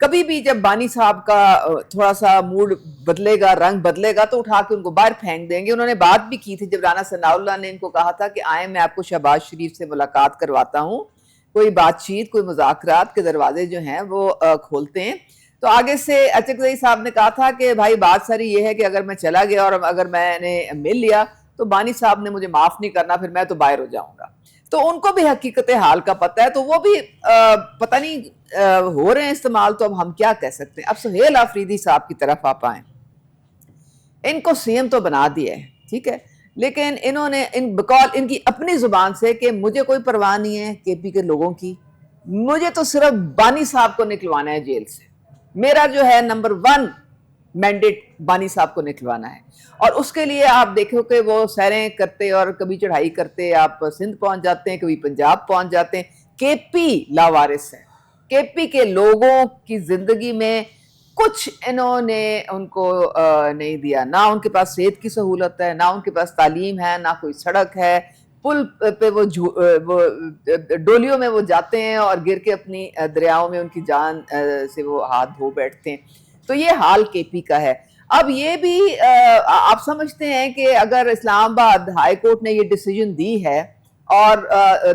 کبھی بھی جب بانی صاحب کا تھوڑا سا موڈ بدلے گا، رنگ بدلے گا، تو اٹھا کے ان کو باہر پھینک دیں گے. انہوں نے بات بھی کی تھی جب رانا ثناء اللہ نے ان کو کہا تھا کہ آئیں میں آپ کو شہباز شریف سے ملاقات کرواتا ہوں، کوئی بات چیت، کوئی مذاکرات کے دروازے جو ہیں وہ کھولتے ہیں. تو آگے سے اچکزئی صاحب نے کہا تھا کہ بھائی بات ساری یہ ہے کہ اگر میں چلا گیا اور اگر میں نے مل لیا تو بانی صاحب نے مجھے معاف نہیں کرنا، پھر میں تو باہر ہو جاؤں گا. تو ان کو بھی حقیقت حال کا پتہ ہے، تو وہ بھی پتہ نہیں ہو رہے ہیں استعمال، تو اب ہم کیا کہہ سکتے ہیں. اب سہیل آفریدی صاحب کی طرف آپ آئیں. ان کو سی ایم تو بنا دیا ہے، ٹھیک ہے، لیکن انہوں نے بقول ان کی اپنی زبان سے کہ مجھے کوئی پرواہ نہیں ہے کے پی کے لوگوں کی، مجھے تو صرف بانی صاحب کو نکلوانا ہے جیل سے، میرا جو ہے نمبر 1 مینڈیٹ بانی صاحب کو نکلوانا ہے. اور اس کے لیے آپ دیکھو کہ وہ سیریں کرتے اور کبھی چڑھائی کرتے آپ سندھ پہنچ جاتے ہیں، کبھی پنجاب پہنچ جاتے ہیں. کے پی لاوارث ہے، کے پی کے لوگوں کی زندگی میں کچھ انہوں نے ان کو نہیں دیا، نہ ان کے پاس صحت کی سہولت ہے، نہ ان کے پاس تعلیم ہے، نہ کوئی سڑک ہے. پل پہ وہ ڈولیوں میں وہ جاتے ہیں اور گر کے اپنی دریاؤں میں ان کی جان سے وہ ہاتھ دھو بیٹھتے ہیں. تو یہ حال کے پی کا ہے. اب یہ بھی آپ سمجھتے ہیں کہ اگر اسلام آباد ہائی کورٹ نے یہ ڈیسیجن دی ہے اور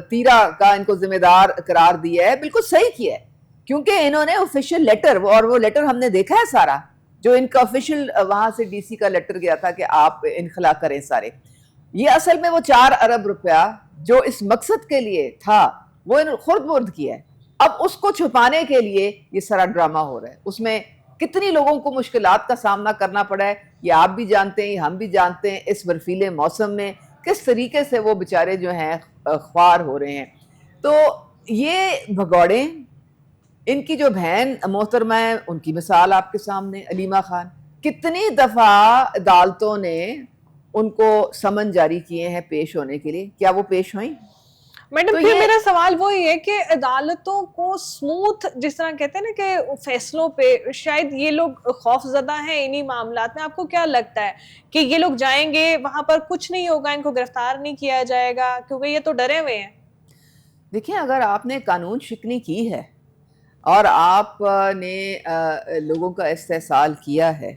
تیرا کا ان کو ذمہ دار قرار دیا ہے، بالکل صحیح کیا ہے، کیونکہ انہوں نے آفیشیل لیٹر، اور وہ لیٹر ہم نے دیکھا ہے سارا، جو ان کا آفیشیل وہاں سے ڈی سی کا لیٹر گیا تھا کہ آپ انخلا کریں سارے. یہ اصل میں وہ 4 ارب روپیہ جو اس مقصد کے لیے تھا وہ خرد برد کیا ہے. اب اس کو چھپانے کے لیے یہ سارا ڈرامہ ہو رہا ہے. اس میں کتنی لوگوں کو مشکلات کا سامنا کرنا پڑا ہے، یہ آپ بھی جانتے ہیں، یہ ہم بھی جانتے ہیں. اس برفیلے موسم میں کس طریقے سے وہ بیچارے جو ہیں خوار ہو رہے ہیں. تو یہ بھگوڑے، ان کی جو بہن محترمہ ہے ان کی مثال آپ کے سامنے، علیمہ خان، کتنی دفعہ عدالتوں نے ان کو سمن جاری کیے ہیں پیش ہونے کے لیے، کیا وہ پیش ہوئیں؟ میڈم پھر میرا سوال وہی ہے کہ عدالتوں کو سموتھ جس طرح کہتے ہیں نا کہ فیصلوں پہ شاید یہ لوگ خوف زدہ ہیں انہی معاملات میں. آپ کو کیا لگتا ہے کہ یہ لوگ جائیں گے وہاں پر کچھ نہیں ہوگا، ان کو گرفتار نہیں کیا جائے گا، کیونکہ یہ تو ڈرے ہوئے ہیں؟ دیکھیں، اگر آپ نے قانون شکنی کی ہے اور آپ نے لوگوں کا استحصال کیا ہے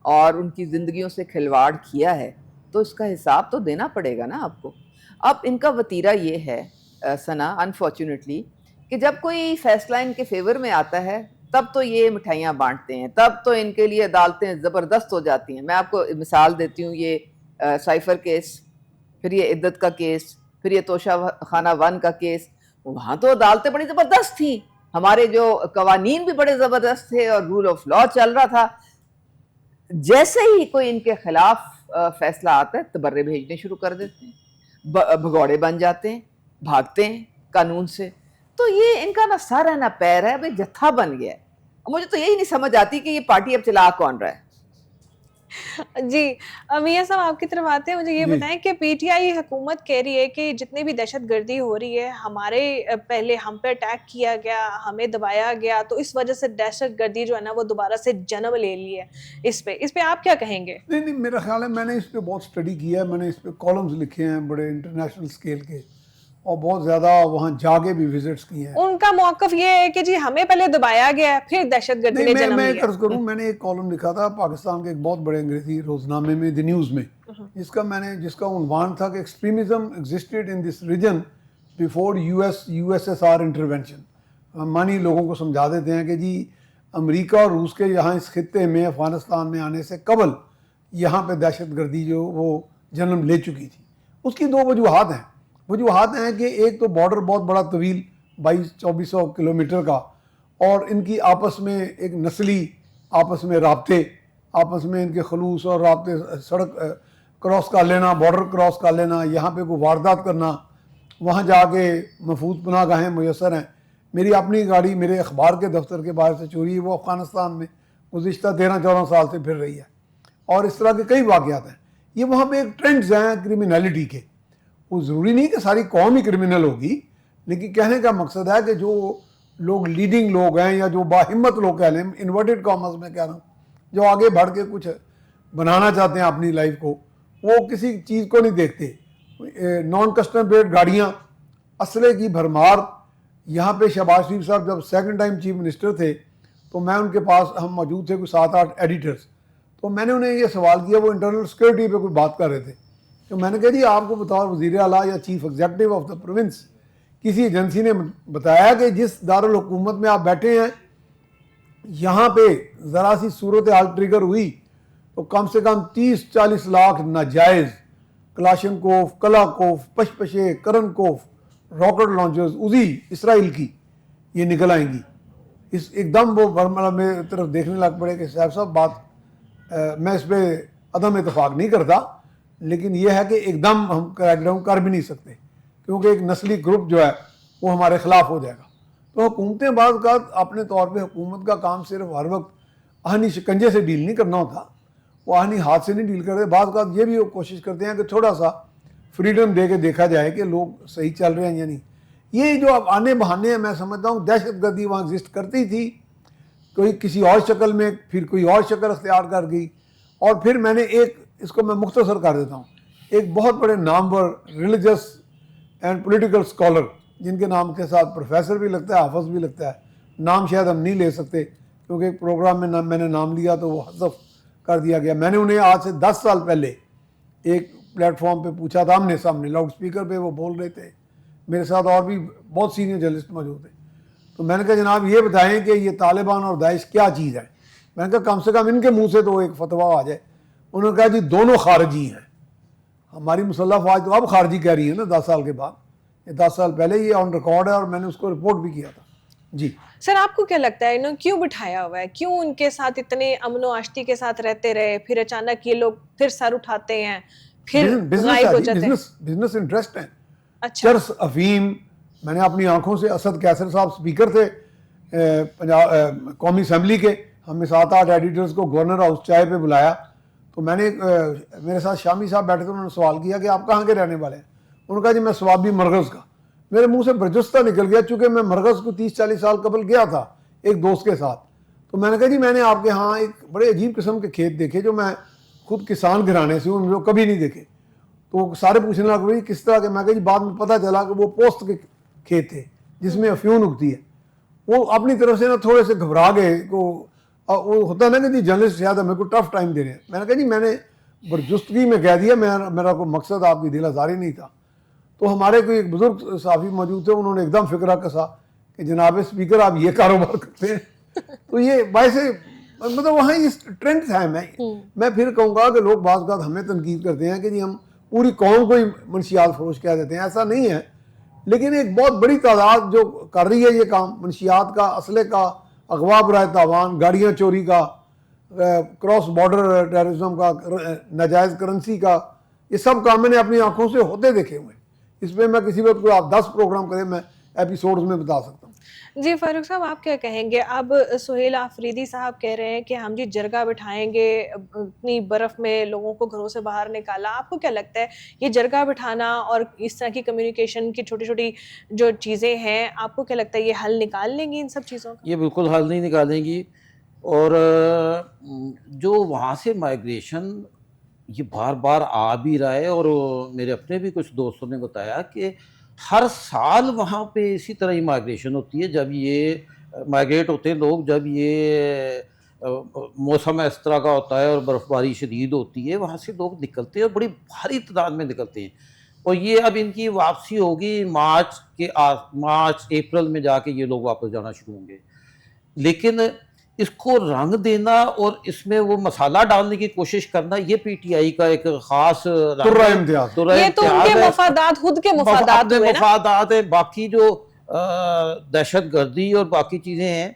اور ان کی زندگیوں سے کھلواڑ کیا ہے تو اس کا حساب تو دینا پڑے گا نا آپ کو. اب ان کا وتیرہ یہ ہے ثنا، انفارچونیٹلی، کہ جب کوئی فیصلہ ان کے فیور میں آتا ہے تب تو یہ مٹھائیاں بانٹتے ہیں، تب تو ان کے لیے عدالتیں زبردست ہو جاتی ہیں. میں آپ کو مثال دیتی ہوں، یہ سائفر کیس، پھر یہ عدت کا کیس، پھر یہ توشہ خانہ 1 کا کیس، وہاں تو عدالتیں بڑی زبردست تھیں، ہمارے جو قوانین بھی بڑے زبردست تھے اور رول آف لا چل رہا تھا. جیسے ہی کوئی ان کے خلاف فیصلہ آتا ہے تبرے بھیجنے شروع کر دیتے ہیں، بھگوڑے بن جاتے ہیں، بھاگتے ہیں قانون سے. تو یہ ان کا نہ سر ہے نہ پیر ہے، بھائی جتھا بن گیا ہے. مجھے تو یہی نہیں سمجھ آتی کہ یہ پارٹی اب چلا کون رہا ہے. جی میاں صاحب آپ کی طرف آتے ہیں، مجھے یہ بتائیں کہ پی ٹی آئی حکومت کہہ رہی ہے کہ جتنے بھی دہشت گردی ہو رہی ہے، ہمارے پہلے ہم پہ اٹیک کیا گیا، ہمیں دبایا گیا، تو اس وجہ سے دہشت گردی جو ہے نا وہ دوبارہ سے جنم لے لی ہے. اس پہ آپ کیا کہیں گے؟ نہیں، میرا خیال ہے میں نے اس پہ بہت اسٹڈی کیا ہے، میں نے اس پہ کالمز لکھے ہیں بڑے انٹرنیشنل اسکیل کے، اور بہت زیادہ وہاں جا کے بھی وزٹس کیے ہیں. ان کا موقف یہ ہے کہ جی ہمیں پہلے دبایا گیا پھر دہشت گردی نے جنم میں لیا. عرض کروں، میں نے ایک کالم لکھا تھا پاکستان کے ایک بہت بڑے انگریزی روزنامے میں، دی نیوز میں، جس کا عنوان تھا کہ extremism existed in this region before U S S R intervention. ہم مانی لوگوں کو سمجھا دیتے ہیں کہ جی امریکہ اور روس کے یہاں اس خطے میں افغانستان میں آنے سے قبل یہاں پہ دہشت گردی جو وہ جنم لے چکی تھی. اس کی 2 وجوہات ہیں کہ ایک تو بارڈر بہت بڑا طویل 2200-2400 کلومیٹر کا، اور ان کی آپس میں ایک نسلی آپس میں رابطے، آپس میں ان کے خلوص اور رابطے، سڑک کراس کر لینا، بارڈر کراس کر لینا، یہاں پہ کوئی واردات کرنا، وہاں جا کے محفوظ پناہ گاہیں میسر ہیں. میری اپنی گاڑی میرے اخبار کے دفتر کے باہر سے چوری ہے، وہ افغانستان میں گزشتہ 13-14 سال سے پھر رہی ہے. اور اس طرح کے کئی واقعات ہیں. یہ وہاں پہ ایک ٹرینڈز ہیں کرمینالٹی کے. وہ ضروری نہیں کہ ساری قوم ہی کرمینل ہوگی، لیکن کہنے کا مقصد ہے کہ جو لوگ لیڈنگ لوگ ہیں یا جو باہمت لوگ کہہ لیں، انورٹڈ کامرس میں کہہ رہا ہوں، جو آگے بڑھ کے کچھ بنانا چاہتے ہیں اپنی لائف کو، وہ کسی چیز کو نہیں دیکھتے. نان کسٹم پیڈ گاڑیاں، اسلحے کی بھرمار. یہاں پہ شہباز شریف صاحب جب 2nd ٹائم چیف منسٹر تھے تو میں ان کے پاس, ہم موجود تھے کوئی 7-8 ایڈیٹرز, تو میں نے انہیں یہ سوال کیا, وہ انٹرنل سیکورٹی پہ کوئی بات کر رہے تھے, تو میں نے کہا جی آپ کو بطور وزیر اعلیٰ یا chief executive of the province کسی ایجنسی نے بتایا کہ جس دارالحکومت میں آپ بیٹھے ہیں یہاں پہ ذرا سی صورتحال ٹریگر ہوئی تو کم سے کم 30-40 لاکھ ناجائز کلاشن کوف, کلا کوف, پشپشے, کرن کوف, راکٹ لانچرز عزی اسرائیل کی یہ نکل آئیں گی. اس ایک دم وہ برملا میرے طرف دیکھنے لگ پڑے کہ صاحب بات میں اس پہ عدم اتفاق نہیں کرتا, لیکن یہ ہے کہ ایک دم ہم کریک ڈاؤن کر بھی نہیں سکتے کیونکہ ایک نسلی گروپ جو ہے وہ ہمارے خلاف ہو جائے گا. تو حکومتیں بعض اوقات اپنے طور پہ, حکومت کا کام صرف ہر وقت آہنی شکنجے سے ڈیل نہیں کرنا ہوتا, وہ آہنی ہاتھ سے نہیں ڈیل کرتے. بعض اوقات یہ بھی وہ کوشش کرتے ہیں کہ تھوڑا سا فریڈم دے کے دیکھا جائے کہ لوگ صحیح چل رہے ہیں یا نہیں. یہ جو اب آنے بہانے ہیں, میں سمجھتا ہوں دہشت گردی وہاں ایگزسٹ کرتی تھی, کوئی کسی اور شکل میں, پھر کوئی اور شکل اختیار کر گئی, اور پھر میں نے ایک, اس کو میں مختصر کر دیتا ہوں, ایک بہت بڑے نامور ریلیجس اینڈ پولیٹیکل اسکالر جن کے نام کے ساتھ پروفیسر بھی لگتا ہے, حافظ بھی لگتا ہے, نام شاید ہم نہیں لے سکتے کیونکہ ایک پروگرام میں میں نے نام لیا تو وہ حذف کر دیا گیا. میں نے انہیں آج سے 10 سال پہلے ایک پلیٹ فارم پہ پوچھا تھا, آمنے سامنے لاؤڈ اسپیکر پہ وہ بول رہے تھے, میرے ساتھ اور بھی بہت سینئر جرنلسٹ موجود تھے. تو میں نے کہا جناب یہ بتائیں کہ یہ طالبان اور داعش کیا چیز ہے. میں نے کہا کم سے کم ان کے منہ سے تو ایک فتویٰ آ جائے. انہوں نے کہا جی دونوں خارجی ہیں. ہماری مسلح فوج تو اب خارجی کہہ رہی ہے نا 10 سال کے بعد, یہ 10 سال پہلے یہ آن ریکارڈ ہے اور میں نے اس کو رپورٹ بھی کیا تھا. جی سر آپ کو کیا لگتا ہے انہوں کیوں بٹھایا ہوا ہے, کیوں ان کے ساتھ اتنے امن و آشتی کے ساتھ رہتے رہے, پھر اچانک یہ لوگ پھر سر اٹھاتے ہیں, پھر غائب ہو جاتے ہیں؟ بزنس انٹرسٹ ہیں. اچھا, چرس, افیم. میں نے اپنی آنکھوں سے, اسد کیسر صاحب سپیکر تھے قومی اسمبلی کے, ہم نے 7-8 ایڈیٹرز کو گورنر ہاؤس چائے پہ بلایا, تو میں نے میرے ساتھ شامی صاحب بیٹھے تھے, انہوں نے سوال کیا کہ آپ کہاں کے رہنے والے ہیں. انہوں نے کہا جی میں سوابی مرغز کا. میرے منہ سے برجستہ نکل گیا چونکہ میں مرغز کو 30-40 سال قبل گیا تھا ایک دوست کے ساتھ. تو میں نے کہا جی میں نے آپ کے ہاں ایک بڑے عجیب قسم کے کھیت دیکھے جو میں خود کسان گھرانے سے ہوں, جو کبھی نہیں دیکھے. تو سارے پوچھنے لگا بھائی کس طرح کے. میں کہا جی بعد میں پتہ چلا کہ وہ پوست کے کھیت تھے جس میں افیون اگتی ہے. وہ اپنی طرف سے نا تھوڑے سے گھبرا گئے, وہ ہوتا نا کہ جی جرنلسٹ زیادہ میرے کو ٹف ٹائم دے رہے ہیں. میں نے کہا جی میں نے برجستگی میں کہہ دیا, میرا کوئی مقصد آپ کی دل آزاری نہیں تھا. تو ہمارے کوئی ایک بزرگ صحافی موجود تھے, انہوں نے ایک دم فکرہ کسا کہ جناب اسپیکر آپ یہ کاروبار کرتے ہیں. تو یہ باعث مطلب وہاں یہ ٹرینڈ ہے. میں پھر کہوں گا کہ لوگ بعض اوقات ہمیں تنقید کرتے ہیں کہ جی ہم پوری قوم کو ہی منشیات فروش کہہ دیتے ہیں. ایسا نہیں ہے, لیکن ایک بہت بڑی تعداد جو کر رہی ہے یہ کام, منشیات کا, اسلحے کا, اغوا برائے تاوان, گاڑیاں چوری کا, کراس بارڈر ٹیررزم کا, ناجائز کرنسی کا, یہ سب کام میں نے اپنی آنکھوں سے ہوتے دیکھے ہوئے. اس پہ میں کسی وقت کو آپ 10 پروگرام کریں میں ایپیسوڈز میں بتا سکتا ہوں. جی فاروق صاحب آپ کیا کہیں گے؟ اب سہیل آفریدی صاحب کہہ رہے ہیں کہ ہم جی جرگہ بٹھائیں گے, اتنی برف میں لوگوں کو گھروں سے باہر نکالا. آپ کو کیا لگتا ہے یہ جرگہ بٹھانا اور اس طرح کی کمیونیکیشن کی چھوٹی چھوٹی جو چیزیں ہیں, آپ کو کیا لگتا ہے یہ حل نکال لیں گی ان سب چیزوں کا؟ یہ بالکل حل نہیں نکالیں گی. اور جو وہاں سے مائیگریشن یہ بار بار آ بھی رہا ہے, اور میرے اپنے بھی کچھ دوستوں نے بتایا کہ ہر سال وہاں پہ اسی طرح ہی مائیگریشن ہوتی ہے. جب یہ مائیگریٹ ہوتے ہیں لوگ, جب یہ موسم اس طرح کا ہوتا ہے اور برف باری شدید ہوتی ہے, وہاں سے لوگ نکلتے ہیں اور بڑی بھاری تعداد میں نکلتے ہیں. اور یہ اب ان کی واپسی ہوگی مارچ اپریل میں جا کے یہ لوگ واپس جانا شروع ہوں گے. لیکن اس کو رنگ دینا اور اس میں وہ مسالہ ڈالنے کی کوشش کرنا, یہ پی ٹی آئی کا ایک خاص یہ تو ان کے مفادات, خود کے مفادات ہوئے نا, مفادات ہیں. باقی جو دہشت گردی اور باقی چیزیں ہیں,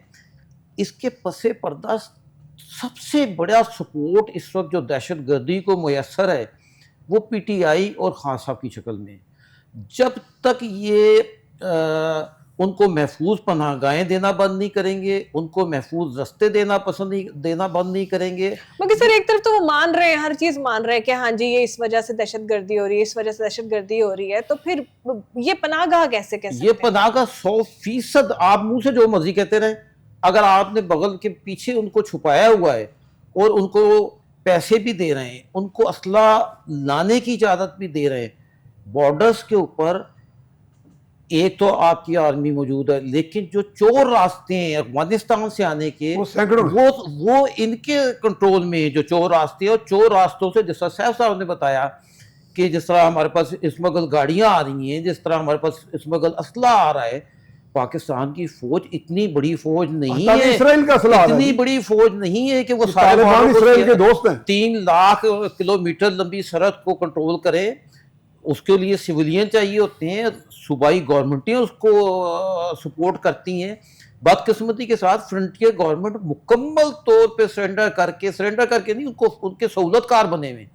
اس کے پس پردہ سب سے بڑا سپورٹ اس وقت جو دہشت گردی کو میسر ہے وہ پی ٹی آئی اور خان صاحب کی شکل میں. جب تک یہ ان کو محفوظ پناہ گاہیں دینا بند نہیں کریں گے, ان کو محفوظ رستے دینا بند نہیں کریں گے. مگر سر ایک طرف تو وہ مان رہے ہیں, ہر چیز مان رہے ہیں کہ ہاں جی یہ اس وجہ سے دہشت گردی ہو رہی ہے, اس وجہ سے دہشت گردی ہو رہی ہے, تو پھر یہ پناہ گاہ کیسے کہہ سکتے ہیں؟ یہ پناہ گاہ 100% آپ منہ سے جو مرضی کہتے رہے, اگر آپ نے بغل کے پیچھے ان کو چھپایا ہوا ہے اور ان کو پیسے بھی دے رہے ہیں, ان کو اسلحہ لانے کی اجازت بھی دے رہے ہیں, بارڈرز کے اوپر ایک تو آپ کی آرمی موجود ہے، لیکن جو چور راستے ہیں افغانستان سے آنے کے وہ سینکڑوں وہ ان کے کنٹرول میں ہیں جو چور راستے ہیں، اور چور راستوں سے جس طرح سیف صاحب نے بتایا کہ جس طرح ہمارے پاس اسمگل گاڑیاں آ رہی ہیں، جس طرح ہمارے پاس اسمگل اسلحہ آ رہا ہے، پاکستان کی فوج اتنی بڑی فوج نہیں ہے، اسرائیل کا اسلحہ اتنی بڑی فوج نہیں ہے کہ وہ سارے طالبان اسرائیل کے دوست ہیں. 3 لاکھ کلومیٹر لمبی سرحد کو کنٹرول کرے. اس کے لیے سویلین چاہیے ہوتے ہیں، صوبائی گورنمنٹیں اس کو سپورٹ کرتی ہیں. بدقسمتی کے ساتھ فرنٹیئر گورنمنٹ مکمل طور پہ سرنڈر کر کے نہیں، ان کے سہولت کار بنے ہوئے.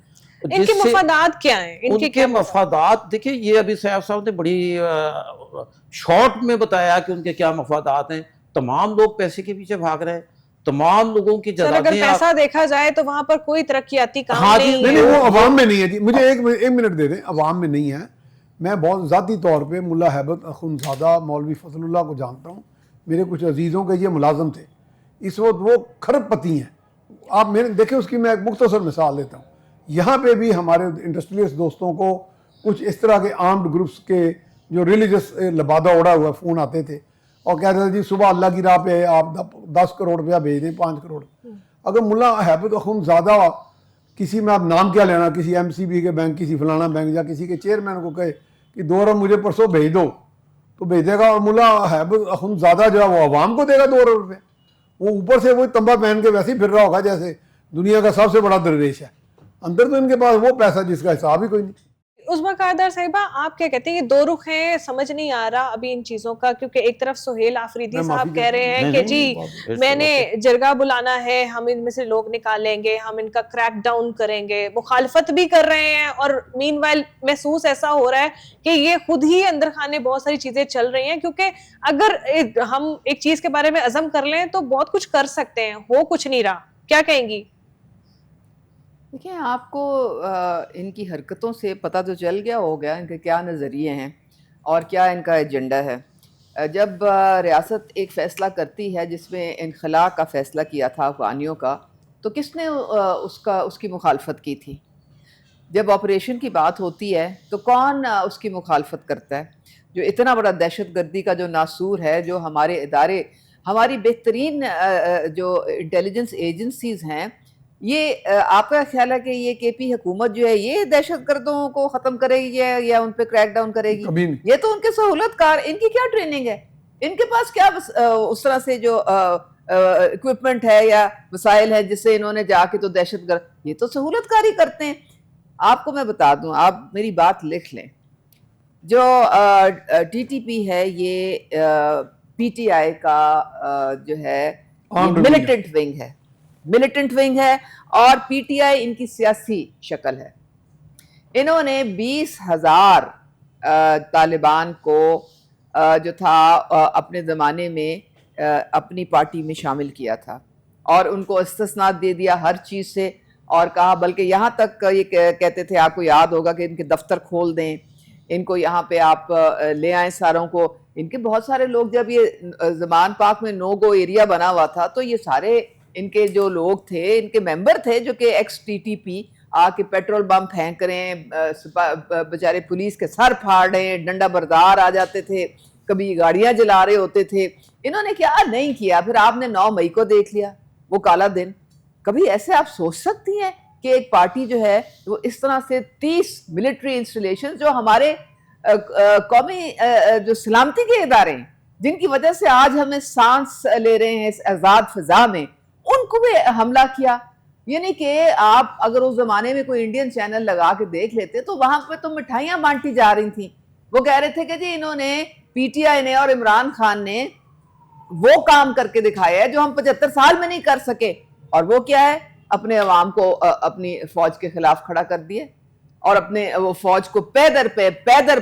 ان کے مفادات کیا ہیں؟ ان کے مفادات دیکھیں، یہ ابھی سیف صاحب نے بڑی شارٹ میں بتایا کہ ان کے کیا مفادات ہیں. تمام لوگ پیسے کے پیچھے بھاگ رہے ہیں، تمام لوگوں کی سر اگر پیسہ دیکھا جائے تو وہاں پر کوئی ترقیاتی کام نہیں نہیں، وہ عوام میں نہیں ہے جی. مجھے ایک منٹ دے دیں. عوام میں نہیں ہے. میں بہت ذاتی طور پہ ملا ہیبت اخندزادہ مولوی فضل اللہ کو جانتا ہوں. میرے کچھ عزیزوں کے یہ ملازم تھے. اس وقت وہ کھرب پتی ہیں. آپ میرے دیکھیں، اس کی میں ایک مختصر مثال دیتا ہوں. یہاں پہ بھی ہمارے انڈسٹریلسٹ دوستوں کو کچھ اس طرح کے آرمڈ گروپس کے جو ریلیجس لبادہ اڑا ہوا فون آتے تھے اور کہتے تھے جی صبح اللہ کی راہ پہ آپ 10 کروڑ روپیہ بھیج دیں، 5 کروڑ. اگر ملا ہیبت اخندزادہ کسی میں آپ نام کیا لینا، کسی ایم سی بی کے بینک، کسی فلانا بینک یا کسی کے چیئرمین کو کہے کہ 2 ارب مجھے پرسوں بھیج دو تو بھیج دے گا. اور ملا ہیبت اخندزادہ جو ہے وہ عوام کو دے گا 2 ارب روپے. وہ اوپر سے وہ تمبا پہن کے ویسے ہی پھر رہا ہوگا جیسے دنیا کا سب سے بڑا درویش ہے. اندر تو ان کے پاس وہ پیسہ جس کا حساب ہی کوئی نہیں. عظمیٰ کاردار صاحبہ، آپ کیا کہتے ہیں؟ یہ 2 رخ ہیں، سمجھ نہیں آ رہا ابھی ان چیزوں کا، کیونکہ ایک طرف سہیل آفریدی صاحب کہہ رہے ہیں کہ جی میں نے جرگہ بلانا ہے، ہم ان میں سے لوگ نکالیں گے، ہم ان کا کریک ڈاؤن کریں گے. مخالفت بھی کر رہے ہیں اور مین وائل محسوس ایسا ہو رہا ہے کہ یہ خود ہی اندر خانے بہت ساری چیزیں چل رہی ہیں، کیونکہ اگر ہم ایک چیز کے بارے میں عزم کر لیں تو بہت کچھ کر سکتے ہیں، ہو کچھ نہیں رہا. کیا کہیں گی؟ دیکھیں، آپ کو ان کی حرکتوں سے پتہ تو چل گیا ہوگا ان کے کیا نظریے ہیں اور کیا ان کا ایجنڈا ہے. جب ریاست ایک فیصلہ کرتی ہے جس میں انخلاء کا فیصلہ کیا تھا افغانیوں کا، تو کس نے اس کی مخالفت کی تھی؟ جب آپریشن کی بات ہوتی ہے تو کون اس کی مخالفت کرتا ہے؟ جو اتنا بڑا دہشت گردی کا جو ناسور ہے، جو ہمارے ادارے، ہماری بہترین جو انٹیلیجنس ایجنسیز ہیں، یہ آپ کا خیال ہے کہ یہ کے پی حکومت جو ہے یہ دہشت گردوں کو ختم کرے گی یا ان پہ کریک ڈاؤن کرے گی؟ یہ تو ان کے سہولت کار، ان کی کیا ٹریننگ ہے؟ ان کے پاس کیا اس طرح سے جو اکوپمنٹ ہے یا وسائل ہے جس سے انہوں نے جا کے تو دہشت گرد، یہ تو سہولت کاری کرتے ہیں. آپ کو میں بتا دوں، آپ میری بات لکھ لیں. جو ٹی ٹی پی ہے یہ پی ٹی آئی کا جو ہے ملیٹنٹ ونگ ہے اور پی ٹی آئی ان کی سیاسی شکل ہے. انہوں نے 20,000 طالبان کو جو تھا اپنے زمانے میں اپنی پارٹی میں شامل کیا تھا اور ان کو استثناء دے دیا ہر چیز سے، اور کہا بلکہ یہاں تک یہ کہتے تھے، آپ کو یاد ہوگا کہ ان کے دفتر کھول دیں، ان کو یہاں پہ آپ لے آئیں ساروں کو. ان کے بہت سارے لوگ، جب یہ زمان پاک میں نو گو ایریا بنا ہوا تھا تو یہ سارے ان کے جو لوگ تھے، ان کے ممبر تھے جو کہ ایکس ٹی ٹی پی، آ کے پیٹرول بم پھینک رہے ہیں، بیچارے پولیس کے سر پھاڑ رہے ہیں، ڈنڈا بردار آ جاتے تھے، کبھی گاڑیاں جلا رہے ہوتے تھے. انہوں نے کیا نہیں کیا. پھر آپ نے 9 مئی کو دیکھ لیا، وہ کالا دن. کبھی ایسے آپ سوچ سکتی ہیں کہ ایک پارٹی جو ہے وہ اس طرح سے 30 ملٹری انسٹالیشن جو ہمارے قومی جو سلامتی کے ادارے ہیں، جن کی وجہ سے آج ہمیں سانس لے رہے ہیں اس آزاد فضا میں، ان کو بھی حملہ کیا. یعنی کہ آپ اگر اس زمانے میں کوئی انڈین چینل لگا کے دیکھ لیتے تو وہاں پہ تو مٹھائیاں بانٹی جا رہی تھیں. وہ کہہ رہے تھے کہ جی انہوں نے پی ٹی آئی نے اور عمران خان نے وہ کام کر کے دکھایا ہے جو ہم 75 سال میں نہیں کر سکے. اور وہ کیا ہے؟ اپنے عوام کو اپنی فوج کے خلاف کھڑا کر دیے اور اپنے وہ فوج کو پیدر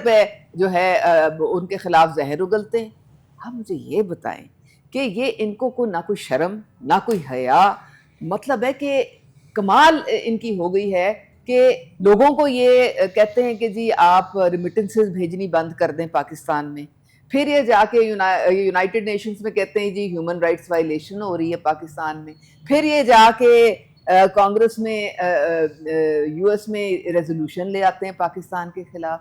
پہ جو ہے ان کے خلاف زہر اگلتے ہیں. ہم مجھے یہ بتائیں کہ یہ ان کو نہ کوئی شرم نہ کوئی حیا. مطلب ہے کہ کمال ان کی ہو گئی ہے کہ لوگوں کو یہ کہتے ہیں کہ جی آپ ریمیٹنسز بھیجنی بند کر دیں پاکستان میں، پھر یہ جا کے یونائٹڈ نیشنز میں کہتے ہیں جی ہیومن رائٹس وائلیشن ہو رہی ہے پاکستان میں، پھر یہ جا کے کانگریس میں یو ایس میں ریزولوشن لے آتے ہیں پاکستان کے خلاف.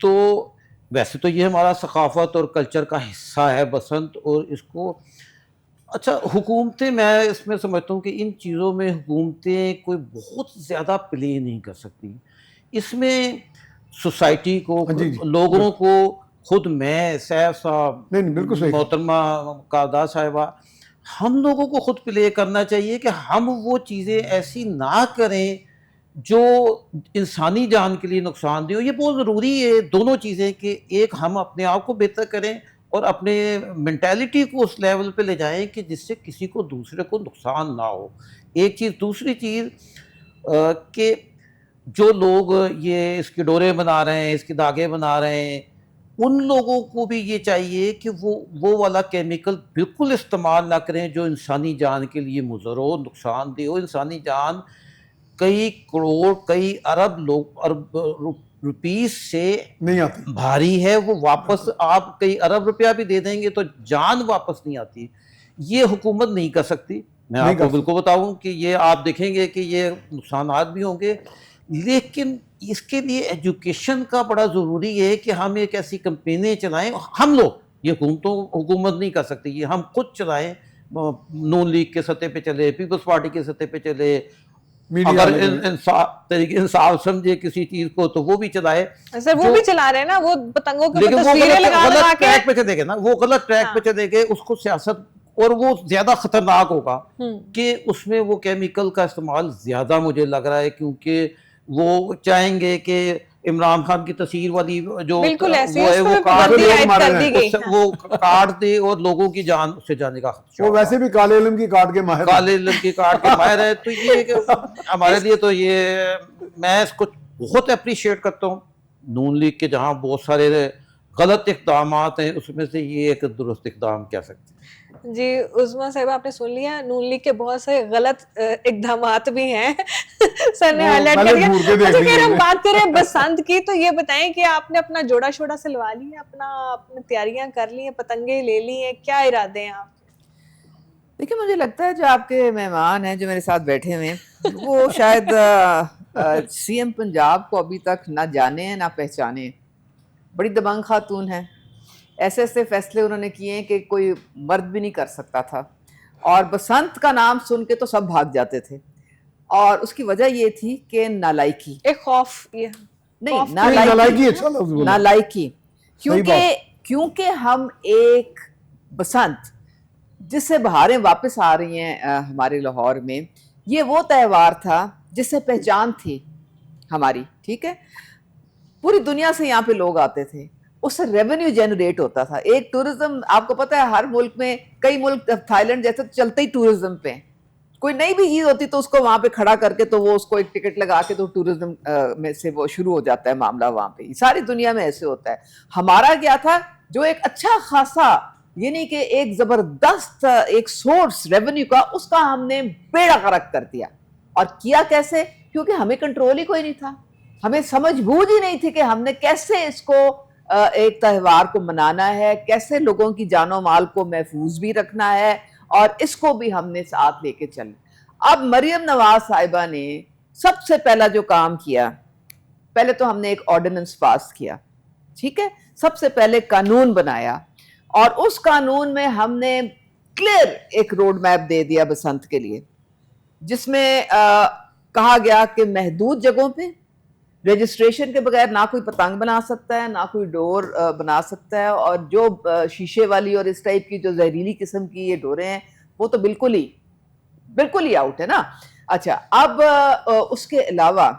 تو ویسے تو یہ ہمارا ثقافت اور کلچر کا حصہ ہے بسنت، اور اس کو اچھا حکومتیں، میں اس میں سمجھتا ہوں کہ ان چیزوں میں حکومتیں کوئی بہت زیادہ پلے نہیں کر سکتی. اس میں سوسائٹی کو، جی جی لوگوں کو، خود میں، سیف صاحب، نہیں بالکل صحیح. محترمہ قادہ صاحبہ، ہم لوگوں کو خود پلے کرنا چاہیے کہ ہم وہ چیزیں ایسی نہ کریں جو انسانی جان کے لیے نقصان دہ ہو. یہ بہت ضروری ہے دونوں چیزیں، کہ ایک ہم اپنے آپ کو بہتر کریں اور اپنے مینٹیلٹی کو اس لیول پہ لے جائیں کہ جس سے کسی کو دوسرے کو نقصان نہ ہو. ایک چیز. دوسری چیز کہ جو لوگ یہ اس کے ڈورے بنا رہے ہیں، اس کے دھاگے بنا رہے ہیں، ان لوگوں کو بھی یہ چاہیے کہ وہ والا کیمیکل بالکل استعمال نہ کریں جو انسانی جان کے لیے مضر ہو، نقصان دہ ہو. انسانی جان کئی کروڑ، کئی ارب روپیز سے نہیں آتی. بھاری ہے. وہ واپس آپ کئی ارب روپیہ بھی دے دیں گے تو جان واپس نہیں آتی. یہ حکومت نہیں کر سکتی. میں آپ کو بالکل بتاؤں کہ یہ آپ دیکھیں گے کہ یہ نقصانات بھی ہوں گے، لیکن اس کے لیے ایجوکیشن کا بڑا ضروری ہے کہ ہم ایک ایسی کمپینیں چلائیں. ہم لوگ، یہ حکومت نہیں کر سکتی، یہ ہم خود چلائیں. نون لیگ کے سطح پہ چلے، پیپلز پارٹی کے سطح پہ چلے، اگر انصاف سمجھے کسی چیز کو تو وہ بھی چلائے. سر وہ بھی چلا رہے ہیں نا، وہ پتنگوں کے لیکن وہ تصویریں لگا لگا غلط کے. ٹریک پہ چلے گئے نا، وہ غلط ٹریک پہ چلے گئے. اس کو سیاست، اور وہ زیادہ خطرناک ہوگا کہ اس میں وہ کیمیکل کا استعمال زیادہ مجھے لگ رہا ہے، کیونکہ وہ چاہیں گے کہ عمران خان کی تصویر والی جو بالکل ایسی وہ ہے وہ وہ کاٹ دے اور لوگوں کی جان اس سے جانے کا خدشہ. وہ ویسے بھی کالے علم کی کاٹ کے ماہر، کالے علم کی کاٹ کے ماہر ہے. تو یہ ہمارے لیے تو یہ، میں اس کو بہت اپریشیٹ کرتا ہوں. نون لیگ کے جہاں بہت سارے غلط اقدامات ہیں، اس میں سے یہ ایک درست اقدام کہہ سکتے ہیں. جی عظمیٰ صاحبہ، آپ نے سن لیا، نون لیگ کے بہت سے غلط اقدامات بھی ہیں. سر نے ہائی لائٹ کر دیا. اچھا خیر، ہم بات کریں بسنت کی، تو یہ بتائیں کہ آپ نے اپنا جوڑا شوڑا سلوا لی ہے، اپنی تیاریاں کر لی ہیں، پتنگیں لے لی ہیں، کیا ارادے ہیں آپ؟ دیکھیں مجھے لگتا ہے جو آپ کے مہمان ہیں جو میرے ساتھ بیٹھے ہوئے ہیں، وہ شاید سی ایم پنجاب کو ابھی تک نہ جانے ہیں نہ پہچانے ہیں. بڑی دبنگ خاتون ہے. ایسے ایسے فیصلے انہوں نے کیے ہیں کہ کوئی مرد بھی نہیں کر سکتا تھا. اور بسنت کا نام سن کے تو سب بھاگ جاتے تھے، اور اس کی وجہ یہ تھی کہ نالائکی، ایک خوف، یہ نہیں نالائکی، کیونکہ ہم ایک بسنت جس سے بہاریں واپس آ رہی ہیں ہمارے لاہور میں، یہ وہ تہوار تھا جس سے پہچان تھی ہماری. ٹھیک ہے، پوری دنیا سے یہاں پہ لوگ آتے تھے، اس سے ریونیو جنریٹ ہوتا تھا. ایک ٹورزم، آپ کو پتہ ہے ہر ملک میں، کئی ملک تھائی لینڈ جیسے چلتے ہی ٹورزم پہ، کوئی نئی بھی چیز ہوتی تو اس کو وہاں پہ کھڑا کر کے تو وہ اس کو ایک ٹکٹ لگا کے تو ٹورزم میں سے وہ شروع ہو جاتا ہے معاملہ وہاں پہ. ساری دنیا میں ایسے ہوتا ہے. ہمارا کیا تھا، جو ایک اچھا خاصا، یعنی کہ ایک زبردست ایک سورس ریونیو کا، اس کا ہم نے بیڑا غرق کر دیا. اور کیا کیسے؟ کیونکہ ہمیں کنٹرول ہی کوئی نہیں تھا. ہمیں سمجھ بوجھ ہی نہیں تھی کہ ہم نے کیسے اس کو ایک تہوار کو منانا ہے، کیسے لوگوں کی جان و مال کو محفوظ بھی رکھنا ہے، اور اس کو بھی ہم نے ساتھ لے کے چلنا. اب مریم نواز صاحبہ نے سب سے پہلا جو کام کیا، پہلے تو ہم نے ایک آرڈیننس پاس کیا. ٹھیک ہے، سب سے پہلے قانون بنایا، اور اس قانون میں ہم نے کلیئر ایک روڈ میپ دے دیا بسنت کے لیے، جس میں کہا گیا کہ محدود جگہوں پہ رجسٹریشن کے بغیر نہ کوئی پتنگ بنا سکتا ہے، نہ کوئی ڈور بنا سکتا ہے. اور جو شیشے والی اور اس ٹائپ کی جو زہریلی قسم کی یہ ڈوریں ہیں، وہ تو بالکل ہی آؤٹ ہے نا. اچھا، اب اس کے علاوہ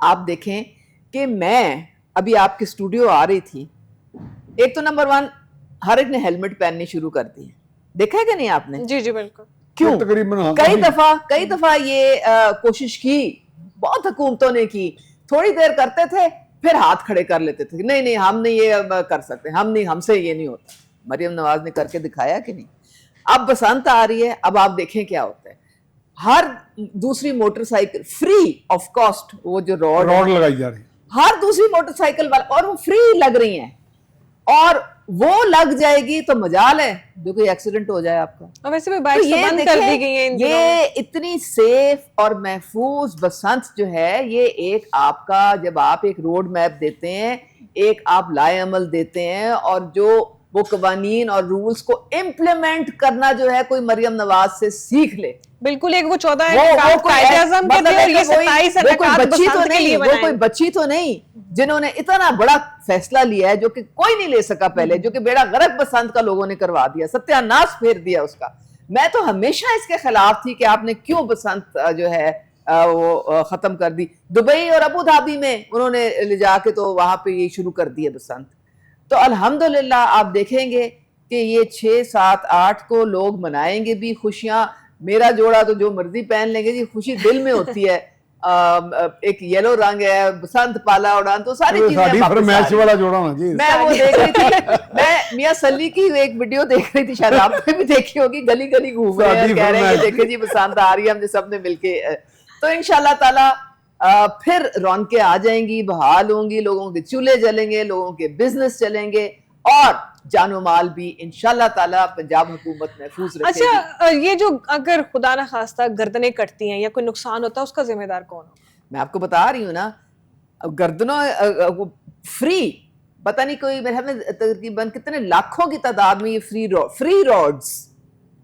آپ دیکھیں کہ میں ابھی آپ کے اسٹوڈیو آ رہی تھی، ایک تو نمبر 1 ہر ایک نے ہیلمٹ پہننی شروع کر دی. دیکھا ہے کہ نہیں آپ نے؟ جی جی بالکل. کیوں؟ کئی دفعہ یہ کوشش کی، بہت حکومتوں نے کی، تھوڑی دیر کرتے تھے پھر ہاتھ کھڑے کر لیتے تھے، نہیں ہم نہیں یہ کر سکتے، ہم سے یہ نہیں ہوتا. مریم نواز نے کر کے دکھایا کہ نہیں. اب بسنت آ رہی ہے، اب آپ دیکھیں کیا ہوتا ہے. ہر دوسری motor cycle free of cost, وہ جو روڈ لگائی جا رہی، ہر دوسری موٹر سائیکل والا، اور وہ فری لگ رہی ہیں. اور وہ لگ جائے گی تو مجال ہے جو کوئی ایکسیڈنٹ ہو جائے آپ کا. اور ویسے بھی تو بائکس یہ بند کر دی دیکھیں، گئی ہیں ان دنوں میں. یہ اتنی سیف اور محفوظ بسنت جو ہے، یہ ایک آپ کا، جب آپ ایک روڈ میپ دیتے ہیں، ایک آپ لائے عمل دیتے ہیں، اور جو وہ قوانین اور رولز کو امپلیمنٹ کرنا جو ہے کوئی مریم نواز سے سیکھ لے. بالکل ایک وہ 14 وہ انعقاد کوئی قائد اعظم کے مطلب تھے اور یہ ہے کہ 27 وہ کوئی انعقاد بچی تو بسنت کے لیے نہیں، وہ بنائے. کوئی بچی تو نہیں جنہوں نے اتنا بڑا فیصلہ لیا ہے جو کہ کوئی نہیں لے سکا پہلے، جو کہ بیڑا غرق بسنت کا لوگوں نے کروا دیا، ستیہ ناش پھیر دیا اس کا. میں تو ہمیشہ اس کے خلاف تھی کہ آپ نے کیوں بسنت جو ہے وہ ختم کر دی. دبئی اور ابو دھابی میں انہوں نے لے جا کے تو وہاں پہ یہ شروع کر دی ہے بسنت. تو الحمدللہ آپ دیکھیں گے کہ یہ 6 7 8 کو لوگ منائیں گے بھی خوشیاں. میرا جوڑا تو جو مرضی پہن لیں گے جی، خوشی دل میں ہوتی ہے. ایک یلو رنگ ہے، بسنت پالا اڑان، تو ساری چیزیں ساڑی واپس آ فرمائش رہی ہیں. والا جوڑا ہونا چاہیے. میں وہ دیکھ رہی تھی، میں میاں سلی کی ایک ویڈیو دیکھ رہی تھی، شاید آپ نے بھی دیکھی ہوگی، گلی گلی گھوم رہے ہیں اور کہہ رہے ہیں کہ دیکھیں جی بسنت آ رہی ہے، ہم نے سب نے مل کے. تو انشاءاللہ تعالی پھر رونقیں آ جائیں گی، بحال ہوں گی، لوگوں کے چولہے جلیں گے، لوگوں کے بزنس چلیں گے، اور جان و مال بھی انشاءاللہ تعالی پنجاب حکومت محفوظ رکھے گی. اچھا یہ جو اگر خدا نخواستہ گردنیں کٹتی ہیں یا کوئی نقصان ہوتا ہے، اس کا ذمہ دار کون ہوگا؟ میں آپ کو بتا رہی ہوں نا، گردنوں فری، پتہ نہیں کوئی میرے خیال میں تقریباً کتنے لاکھوں کی تعداد میں یہ فری روڈز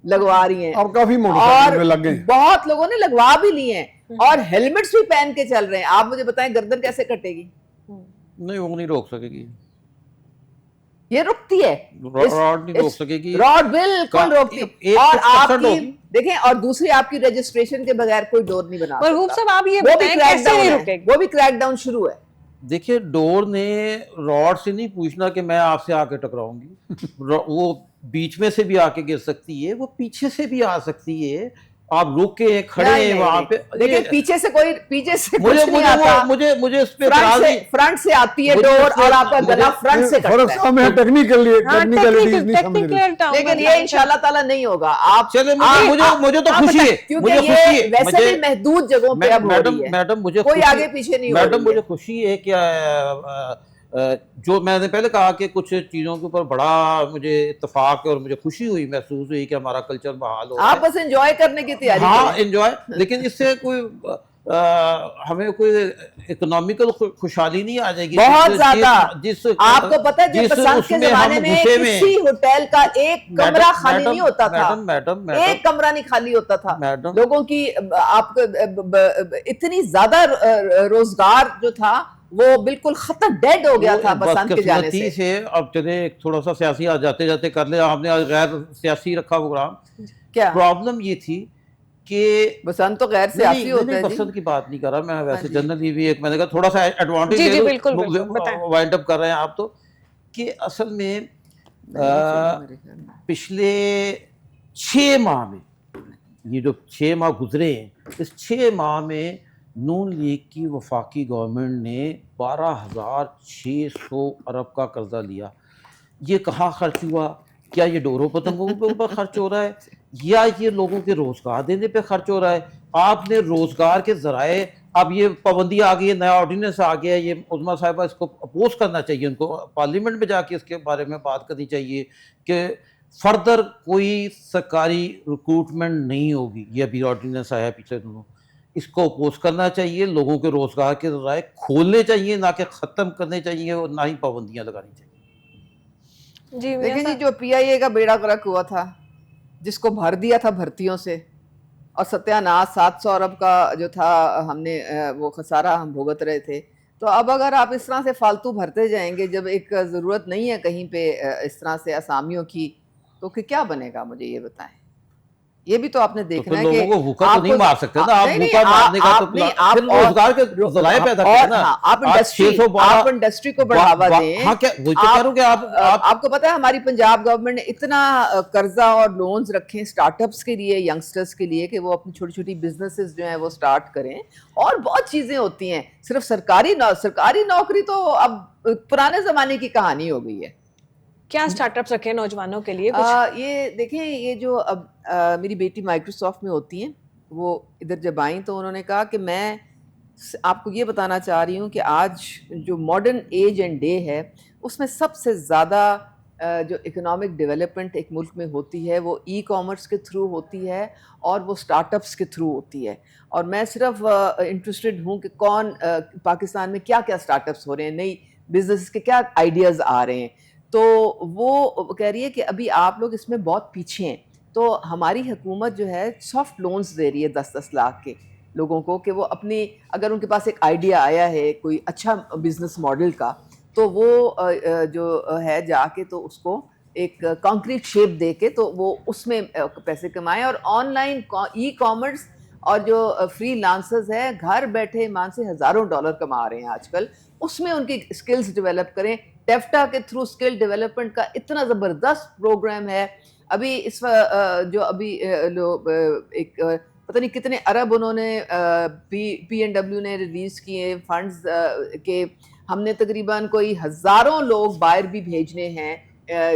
لگوا رہی ہیں، اور کافی موٹر اور سائیکل پہ لگ گئے. بہت لوگوں نے لگوا بھی لی ہیں، اور ہیلمٹس بھی پہن کے چل رہے ہیں. آپ مجھے بتائیں گردن کیسے کٹے گی؟ نہیں وہ نہیں روک سکے گی، یہ رکتی ہے، راڈ نہیں روک سکے گی، راڈ بالکل روکتی. ایک اور آپ 1% کی ہوگی. دیکھیں، اور دوسری آپ کی رجسٹریشن کے بغیر کوئی ڈور نہیں بنا مرغوب سکتا. صاحب آپ یہ وہ بھی بتائیں کریک کیسے نہیں ڈاؤن رکے ہے، گی؟ وہ بھی کریک ڈاؤن شروع ہے. دیکھیے ڈور نے راڈ سے نہیں پوچھنا کہ میں آپ سے آ کے ٹکراؤں گی، وہ بیچ میں سے بھی آ کے گر سکتی ہے، وہ پیچھے سے بھی آ سکتی ہے. آپ رکے کھڑے ہیں وہاں پہ، دیکھیں پیچھے سے کچھ مجھے نہیں آتا، مجھے اس پہ اعتراض نہیں. فرنٹ سے آتی ہے ڈور، اور آپ کا گلا فرنٹ سے فرق کٹتا ہے. صاحب میں ٹیکنیکلٹیز نہیں سمجھ رہے. لیکن یہ انشاءاللہ تعالیٰ نہیں ہوگا. آپ چلے مجھے تو خوشی ہے، کیونکہ مجھے خوشی یہ ہے، ویسے بھی محدود جگہوں پہ اب ہو رہی ہے، میڈم مجھے کوئی آگے پیچھے نہیں ہو رہی ہے. میڈم مجھے خوشی ہے کہ جو میں نے پہلے کہا کہ کچھ چیزوں کے اوپر بڑا مجھے اتفاق ہے اور مجھے خوشی ہوئی، محسوس ہوئی کہ ہمارا کلچر بحال ہو رہا ہے. آپ بس انجوائے کرنے کی تیاری ہاں کریں. انجوائے، لیکن اس سے کوئی ہمیں کوئی اکنامیکل خوشحالی نہیں آ جائے گی. بہت زیادہ. آپ کو پتہ ہے جب جس بسنت اس کے میں زمانے ہم میں گھسے میں کسی ہوٹل کا ایک کمرہ خالی نہیں ہوتا تھا، میڈم ایک کمرہ نہیں خالی ہوتا تھا. میڈم لوگوں کی آپ کو اتنی زیادہ روزگار جو تھا وہ بالکل ختم، ڈیڈ ہو گیا تھا بسنت کے جانے سے. سے. اب چلے تھوڑا سا سیاسی آج جاتے جاتے کر لیا آپ نے، آج غیر سیاسی رکھا پروگرام. کیا پرابلم یہ تھی کہ بسنت تو غیر سیاسی ہوتا ہے. پسند کی بات نہیں کر رہا میں، ویسے جنرلی بھی ایک میں نے کہا تھوڑا سا ایڈوانٹیج لے لوں، وائنڈ اپ کر رہے ہیں آپ. تو کہ اصل میں پچھلے 6 ماہ میں، یہ جو 6 ماہ گزرے ہیں، اس 6 ماہ میں نون لیگ کی وفاقی گورنمنٹ نے 12,600 ارب کا قرضہ لیا. یہ کہاں خرچ ہوا؟ کیا یہ ڈوروں پتنگوں کے اوپر خرچ ہو رہا ہے یا یہ لوگوں کے روزگار دینے پہ خرچ ہو رہا ہے؟ آپ نے روزگار کے ذرائع، اب یہ پابندی آ گئی ہے، نیا آرڈیننس آ گیا ہے، یہ عظمیٰ صاحبہ اس کو اپوز کرنا چاہیے، ان کو پارلیمنٹ میں جا کے اس کے بارے میں بات کرنی چاہیے کہ فردر کوئی سرکاری ریکروٹمنٹ نہیں ہوگی. یہ ابھی آرڈیننس آیا ہے پچھلے دنوں، اس کو اپوز کرنا چاہیے. لوگوں کے روزگار کے ذرائع کھولنے چاہیے، نہ کہ ختم کرنے چاہیے، اور نہ ہی پابندیاں لگانی چاہیے. دیکھیں جی، جو پی آئی اے کا بیڑا غرق ہوا تھا، جس کو بھر دیا تھا بھرتیوں سے، اور ستیہ ناش 700 ارب کا جو تھا، ہم نے وہ خسارہ ہم بھگت رہے تھے. تو اب اگر آپ اس طرح سے فالتو بھرتے جائیں گے، جب ایک ضرورت نہیں ہے کہیں پہ اس طرح سے اسامیوں کی، تو کیا بنے گا؟ مجھے یہ بتائیں. یہ بھی تو آپ نے دیکھنا ہے کہ لوگوں کو بھوکا تو نہیں مار سکتے نا آپ. بھوکا مارنے کا تو پھر روزگار کے ذرائع پیدا کریں نا. آپ انڈسٹری کو بڑھاوا دیں. ہاں، کیا وہی تو کہہ رہا ہوں کہ آپ کو پتہ ہے ہماری پنجاب گورنمنٹ نے اتنا قرضہ اور لونز رکھے اسٹارٹ اپس کے لیے، ینگسٹرز کے لیے، کہ وہ اپنی چھوٹی چھوٹی بزنسز جو ہیں وہ سٹارٹ کریں. اور بہت چیزیں ہوتی ہیں. صرف سرکاری نوکری تو اب پرانے زمانے کی کہانی ہو گئی ہے. کیا اسٹارٹ اپس رکھے نوجوانوں کے لیے؟ یہ دیکھیں، یہ جو اب میری بیٹی مائیکروسافٹ میں ہوتی ہیں، وہ ادھر جب آئیں تو انہوں نے کہا کہ میں آپ کو یہ بتانا چاہ رہی ہوں کہ آج جو ماڈرن ایج اینڈ ڈے ہے، اس میں سب سے زیادہ جو اکنامک ڈیولپمنٹ ایک ملک میں ہوتی ہے وہ ای کامرس کے تھرو ہوتی ہے اور وہ اسٹارٹ اپس کے تھرو ہوتی ہے. اور میں صرف انٹرسٹڈ ہوں کہ کون پاکستان میں کیا کیا اسٹارٹ اپس ہو رہے ہیں, نئی بزنس کے کیا آئیڈیاز آ رہے ہیں. تو وہ کہہ رہی ہے کہ ابھی آپ لوگ اس میں بہت پیچھے ہیں. تو ہماری حکومت جو ہے سافٹ لونز دے رہی ہے 10-10 لاکھ کے لوگوں کو, کہ وہ اپنی اگر ان کے پاس ایک آئیڈیا آیا ہے کوئی اچھا بزنس ماڈل کا, تو وہ جو ہے جا کے تو اس کو ایک کانکریٹ شیپ دے کے تو وہ اس میں پیسے کمائیں. اور آن لائن ای کامرس اور جو فری لانسرز ہے گھر بیٹھے مان سے ہزاروں ڈالر کما رہے ہیں آج کل, اس میں ان کی اسکلز ڈیولپ کریں. ٹیفٹا کے تھرو اسکل ڈیولپمنٹ کا اتنا زبردست پروگرام ہے. ابھی اس جو ابھی ایک پتہ نہیں کتنے ارب انہوں نے پی این ڈبلیو نے ریلیز کیے فنڈز کے, ہم نے تقریباً کوئی ہزاروں لوگ باہر بھی بھیجنے ہیں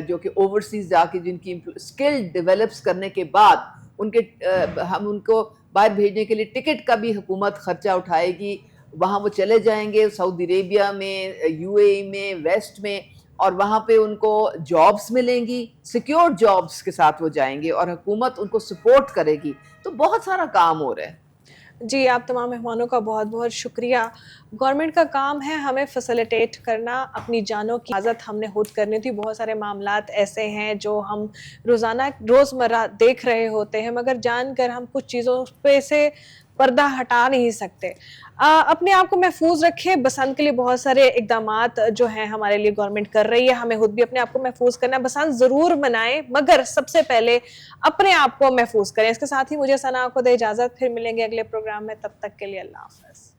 جو کہ اوورسیز جا کے جن کی اسکل ڈیولپس کرنے کے بعد ان کے ہم ان کو باہر بھیجنے کے لیے ٹکٹ کا بھی حکومت خرچہ اٹھائے گی. وہاں وہ چلے جائیں گے سعودی عربیہ میں, یو اے ای میں, ویسٹ میں, اور وہاں پہ ان کو جابس ملیں گی, سیکیور جابس کے ساتھ وہ جائیں گے اور حکومت ان کو سپورٹ کرے گی. تو بہت سارا کام ہو رہا ہے. جی آپ تمام مہمانوں کا بہت بہت شکریہ. گورنمنٹ کا کام ہے ہمیں فیسیلیٹیٹ کرنا, اپنی جانوں کی حفاظت ہم نے خود کرنی تھی. بہت سارے معاملات ایسے ہیں جو ہم روزانہ روزمرہ دیکھ رہے ہوتے ہیں, مگر جان کر ہم کچھ چیزوں پہ سے پردہ ہٹا نہیں سکتے. اپنے آپ کو محفوظ رکھیں. بسنت کے لیے بہت سارے اقدامات جو ہیں ہمارے لیے گورنمنٹ کر رہی ہے, ہمیں خود بھی اپنے آپ کو محفوظ کرنا ہے. بسنت ضرور منائیں مگر سب سے پہلے اپنے آپ کو محفوظ کریں. اس کے ساتھ ہی مجھے ثنا کو دے اجازت, پھر ملیں گے اگلے پروگرام میں. تب تک کے لیے اللہ حافظ.